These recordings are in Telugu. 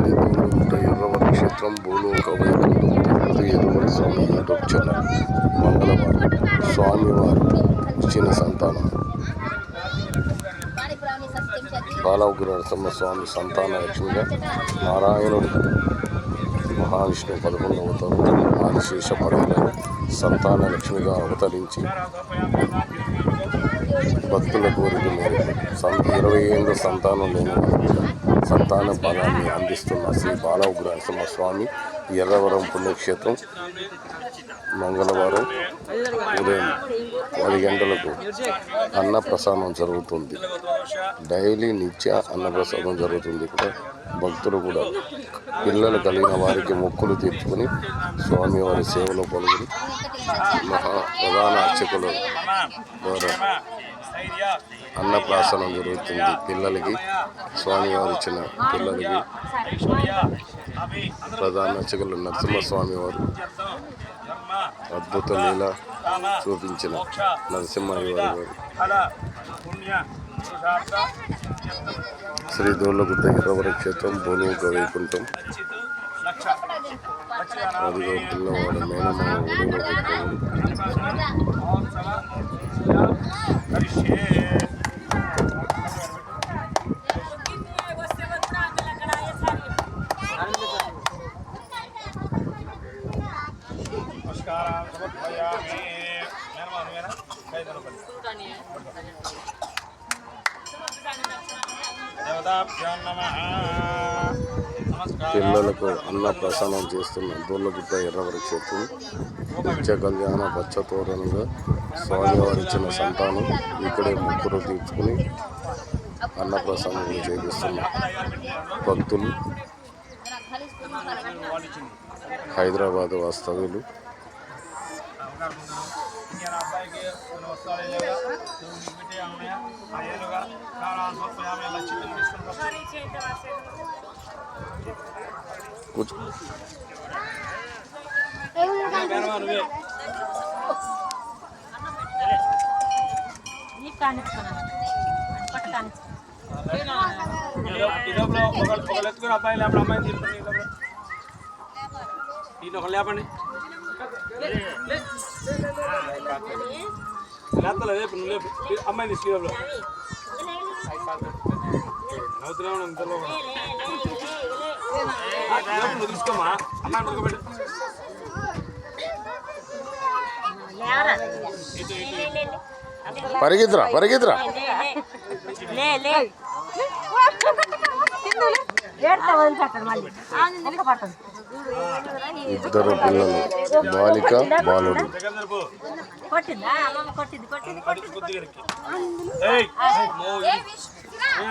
శ్రీ ఎర్రవరం క్షేత్రం భూలోక వైకుంఠం తిరుపతి ఎర్రవరం స్వామి యూట్యూబ్ ఛానల్. మంగళవారం స్వామివారు ఇచ్చిన సంతానం బాలవుగ్ర నరసింహ స్వామి సంతాన లక్ష్మిగా నారాయణుడు మహావిష్ణువు 11వ అవతారం ఆదిశేష పడవలను సంతాన లక్ష్మిగా అవతరించి భక్తుల కోరిక మేరకు 20 ఏళ్ళ సంతానం లేని సంతాన బలాన్ని అందిస్తున్న శ్రీ బాలవుగ్ర నరసింహస్వామి ఎర్రవరం పుణ్యక్షేత్రం మంగళవారం ఉదయం 10 గంటలకు అన్నప్రసాదం జరుగుతుంది. డైలీ నిత్య అన్నప్రసాదం జరుగుతుంది. ఇక్కడ భక్తులు కూడా పిల్లలు కలిగిన వారికి మొక్కులు తీర్చుకొని స్వామివారి సేవలో పాల్గొని ప్రధాన అర్చకుల ద్వారా అన్నప్రాసనం జరుగుతుంది. పిల్లలకి స్వామివారు ఇచ్చిన పిల్లలకి ప్రధాన అర్చకులు నరసింహస్వామి వారు అద్భుత లీల చూపించిన నరసింహయ్య వారు శ్రీ దోళ్ళగుట్ట ఎర్రవరం క్షేత్రం భూలోక వైకుంఠం అదిగో పిల్లవాడు మేనమామ ఒడిలో పిల్లలకు అన్నప్రసాదం చేస్తున్న దోళ్ళగుట్ట ఎర్రవరం క్షేత్రం నిత్య కళ్యాణ బచ్చతోరణంగా స్వామివారు ఇచ్చిన సంతానం ఇక్కడే మొక్కులు తీర్చుకుని అన్నప్రసాదం చేపిస్తున్న భక్తులు హైదరాబాద్ వాస్తవ్యులు అబ్బాయి అమ్మాయి లేపండి లేపలేదు రేపు నువ్వు అమ్మాయి తీసుకు నువ్వు తీసుకోమా అమ్మాయి పడుకోబెట్టు పరిగెత్తురా పరిగెత్తురా ఇద్దరు పిల్లలు బాలిక బాలుడు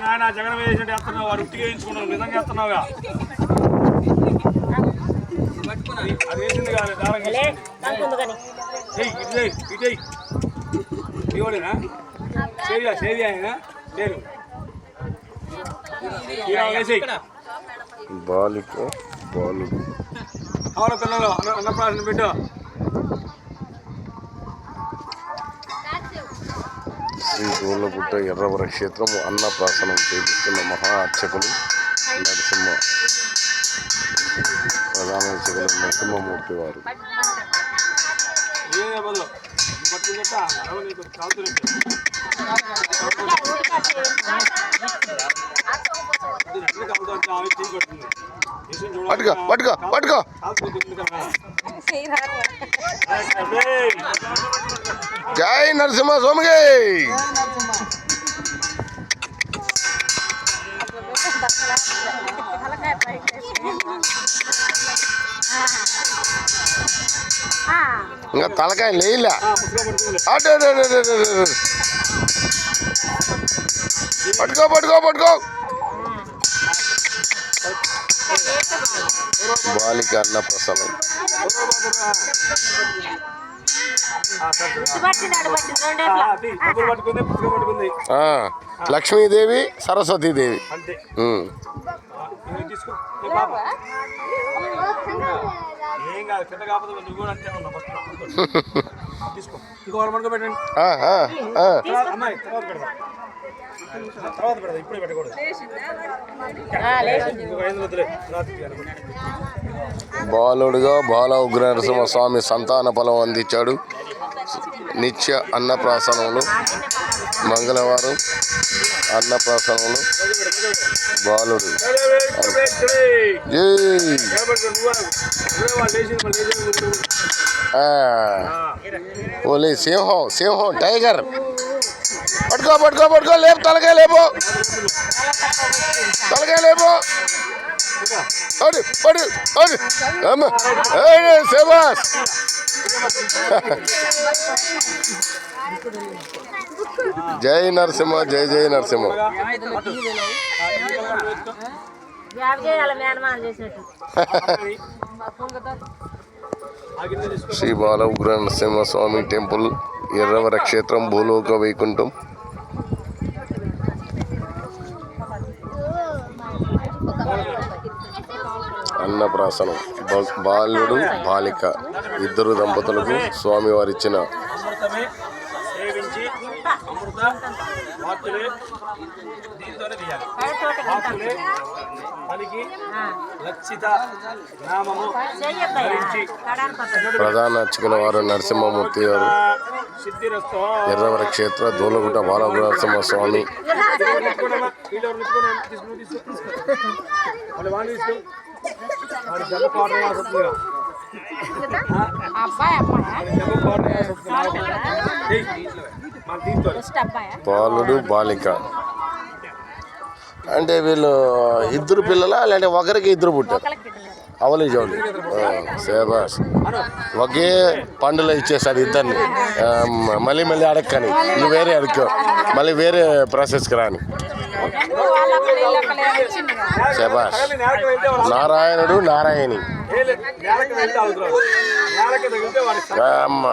నాయన జగన్ వేసినట్టు వేస్తున్నావు వాడు ఉట్టిగా వేయించుకున్నావు నిజంగా వేస్తున్నావుగా అది వేసింది కాదు ఇవ్వడేనా సేవియా సేవియా ఆయన పేరు బాలిక బాలుడు అవును పిల్లలు అన్నప్రాసన పెట్టు. శ్రీ దోళ్ళగుట్ట ఎర్రవరం క్షేత్రం అన్నప్రాసనం చేపిస్తున్న మహా అర్చకులు నరసింహ ప్రధాన అర్చకులు నరసింహమూర్తి వారు పట్టుకో పట్టుకో పట్టుకో జై నరసింహ స్వామికి ఇంకా తలకాయ లేలా పట్టుకో పట్టుకో పట్టుకో బాలిక అన్న ప్రసాదం లక్ష్మీదేవి సరస్వతీదేవి తర్వాత పెడదాం, ఇప్పుడే పెట్టకూడదు. ఇంకొక 5 వద్దులే, రాత్రికి అనుకుంటా. బాలుడుగా బాల ఉగ్ర నరసింహస్వామి సంతాన ఫలం అందించాడు. నిత్య అన్నప్రాసనములు మంగళవారం అన్నప్రాసనములు బాలుడు ఓలే సింహం సింహం టైగర్ పట్టుకో పట్టుకో పట్టుకో లేపు తలకాయ లేపు తలకాయ లేపు పడు పడు పడు అమ్మ శబాష్ జై నరసింహ జై జై నరసింహ శ్రీ బాల ఉగ్ర నరసింహస్వామి టెంపుల్ ఎర్రవర క్షేత్రం భూలోక వైకుంఠం. అన్నప్రాసనం బాలుడు బాలిక ఇద్దరు దంపతులకు స్వామివారిచ్చిన అమృతమే సేవించి అమృత వార్తలే దీంతోనే తీయాలి. వార్తలే పలికి లక్షిత నామము ధరించి ప్రధాన అర్చకుల వారు నరసింహమూర్తి గారు సిద్ధిరస్తో ఎర్రవర క్షేత్ర దూలగుట్ట బాలగుర నరసింహస్వామి బాలుడు బాలిక అంటే వీళ్ళు ఇద్దరు పిల్లలా లేదంటే ఒకరికి ఇద్దరు పుట్టారు అవలి జోడి శేబాస్ ఒకే పండులో ఇచ్చేసాడు ఇద్దరిని మళ్ళీ మళ్ళీ అడక్కని నువ్వు వేరే అడుక్కో మళ్ళీ వేరే ప్రాసెస్కి రాని శేబాస్ నారాయణుడు నారాయణి అమ్మ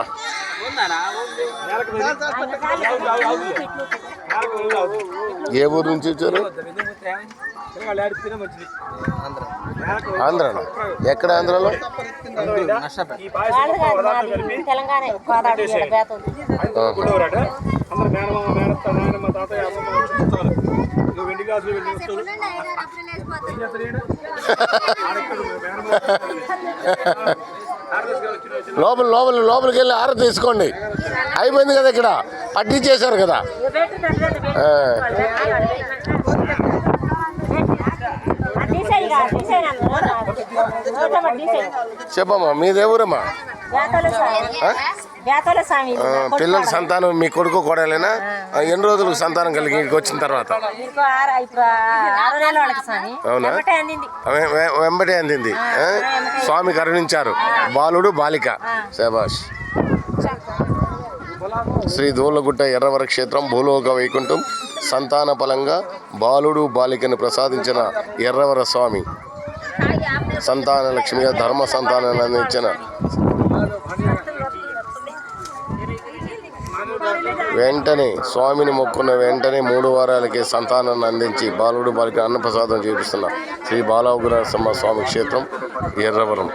ఏ ఊరు నుంచి వచ్చారు? ఆంధ్రాలో ఎక్కడ? ఆంధ్రాలో లోపల లోపల లోపలికి వెళ్ళి ఆర తీసుకోండి. అయిపోయింది కదా, ఇక్కడ పట్టించేశారు కదా. చెప్పమ్మా మీదే ఊరమ్మా? పిల్లల సంతానం మీ కొడుకు కోడలేనా? ఎన్ని రోజులకు సంతానం కలిగి ఇక్కడికి వచ్చిన తర్వాత? అవునా? వెంబటే అందింది. స్వామి కరుణించారు. బాలుడు బాలిక. శభాష్. శ్రీ దూలగుట్ట ఎర్రవర క్షేత్రం భూలోక వైకుంఠం సంతాన ఫలంగా బాలుడు బాలికను ప్రసాదించిన ఎర్రవర స్వామి సంతాన లక్ష్మిగా ధర్మ సంతానాన్ని అందించిన వెంటనే స్వామిని మొక్కున్న వెంటనే 3 వారాలకే సంతానాన్ని అందించి బాలుడు బాలిక అన్నప్రసాదం చూపిస్తున్న శ్రీ బాల ఉగ్ర నరసింహ స్వామి క్షేత్రం ఎర్రవరం.